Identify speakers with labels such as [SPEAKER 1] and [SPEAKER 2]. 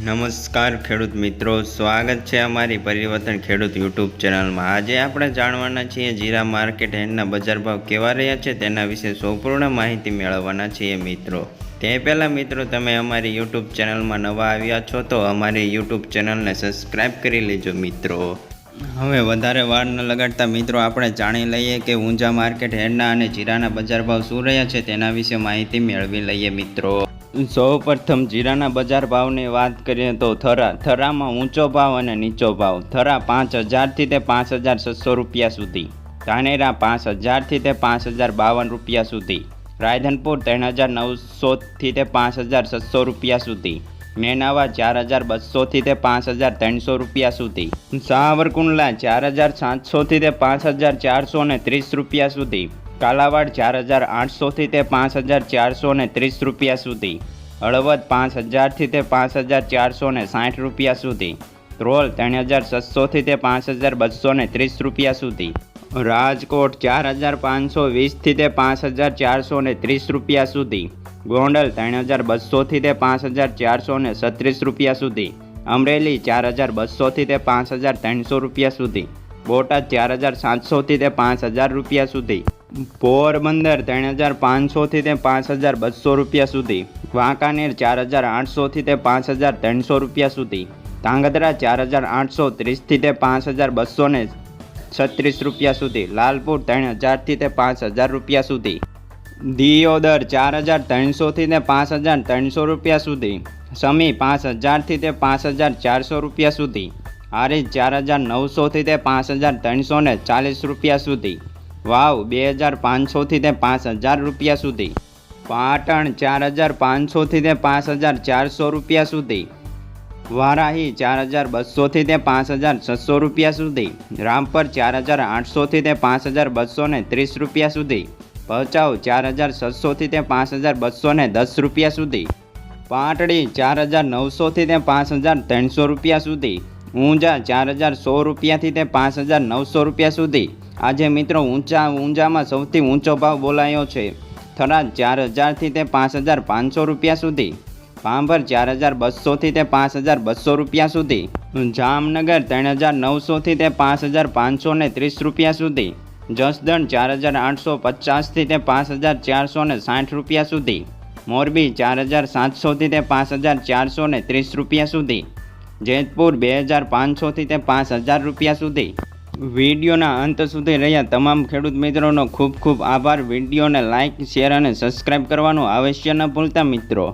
[SPEAKER 1] નમસ્કાર ખેડૂત મિત્રો, સ્વાગત છે અમારી પરિવર્તન ખેડૂત યુટ્યુબ ચેનલમાં। આજે આપણે જાણવાના છીએ જીરા માર્કેટ યાર્ડના બજાર ભાવ કેવા રહ્યા છે તેના વિશે સંપૂર્ણ માહિતી મેળવવાના છીએ મિત્રો। તે પહેલાં મિત્રો, તમે અમારી યુટ્યુબ ચેનલમાં નવા આવ્યા છો તો અમારી યુટ્યુબ ચેનલને સબસ્ક્રાઈબ કરી લેજો મિત્રો। હવે વધારે વાર ન લગાડતા મિત્રો, આપણે જાણી લઈએ કે ઊંઝા માર્કેટ યાર્ડના અને જીરાના બજાર ભાવ શું રહ્યા છે તેના વિશે માહિતી મેળવી લઈએ મિત્રો। સૌ પ્રથમ જીરાના બજાર ભાવની વાત કરીએ તો થરામાં ઊંચો ભાવ અને નીચો ભાવ। થરા 5000થી તે 5600 રૂપિયા સુધી, ધાનેરા 5000થી તે 5052 રૂપિયા સુધી, રાયધનપુર 3900થી તે 5600 રૂપિયા સુધી, મેનાવા 4200થી તે 5300 રૂપિયા સુધી, સાવરકુંડલા 4700થી તે 5430 રૂપિયા સુધી, કાલાવાડ 4800થી તે 5430 રૂપિયા સુધી, હળવદ 5000થી તે 5460 રૂપિયા સુધી, ધ્રોલ 3600થી તે 5230 રૂપિયા સુધી, રાજકોટ 4520થી તે 5430 રૂપિયા સુધી, ગોંડલ 3200થી તે 5436 રૂપિયા સુધી, અમરેલી 4200થી તે 5300 રૂપિયા સુધી, બોટાદ 4700થી તે 5000 રૂપિયા સુધી, પોરબંદર 3500થી તે 5200 રૂપિયા સુધી, વાંકાનેર 4800થી તે 5300 રૂપિયા સુધી, ધાંગધ્રા 4830થી તે 5236 રૂપિયા સુધી, લાલપુર 3000થી તે 5000 રૂપિયા સુધી, દિયોદર 4300થી તે 5300 રૂપિયા સુધી, સમી 5000થી તે 5400 રૂપિયા સુધી, હારીજ 4900થી તે 5340 રૂપિયા સુધી, વાવ 2500થી તે 5000 રૂપિયા સુધી, પાટણ 4500થી તે 5400 રૂપિયા સુધી, વારાહી 4200થી તે 5600 રૂપિયા સુધી, રામપર 4800થી તે 5230 રૂપિયા સુધી, ભચાઉ 4600થી તે 5210 રૂપિયા સુધી, પાટડી 4900થી તે 5300 રૂપિયા સુધી, ઊંઝા 4100 રૂપિયાથી તે 5900 રૂપિયા સુધી। આજે મિત્રો ઊંઝામાં સૌથી ઊંચો ભાવ બોલાયો છે। થરાદ 4000થી તે 5500 રૂપિયા સુધી, ભાંભર 4200થી તે 5200 રૂપિયા સુધી, જામનગર 3900થી તે 5530 રૂપિયા સુધી, જસદણ 4850થી તે 5460 રૂપિયા સુધી, મોરબી 4700થી તે 5430 રૂપિયા સુધી, જેતપુર 2500થી તે 5000 રૂપિયા સુધી। વિડીયોના અંત સુધી રહ્યા તમામ ખેડૂત મિત્રોનો ખૂબ ખૂબ આભાર। વિડીયોને લાઇક, શેર અને સબસ્ક્રાઈબ કરવાનું અવશ્ય ન ભૂલતા મિત્રો।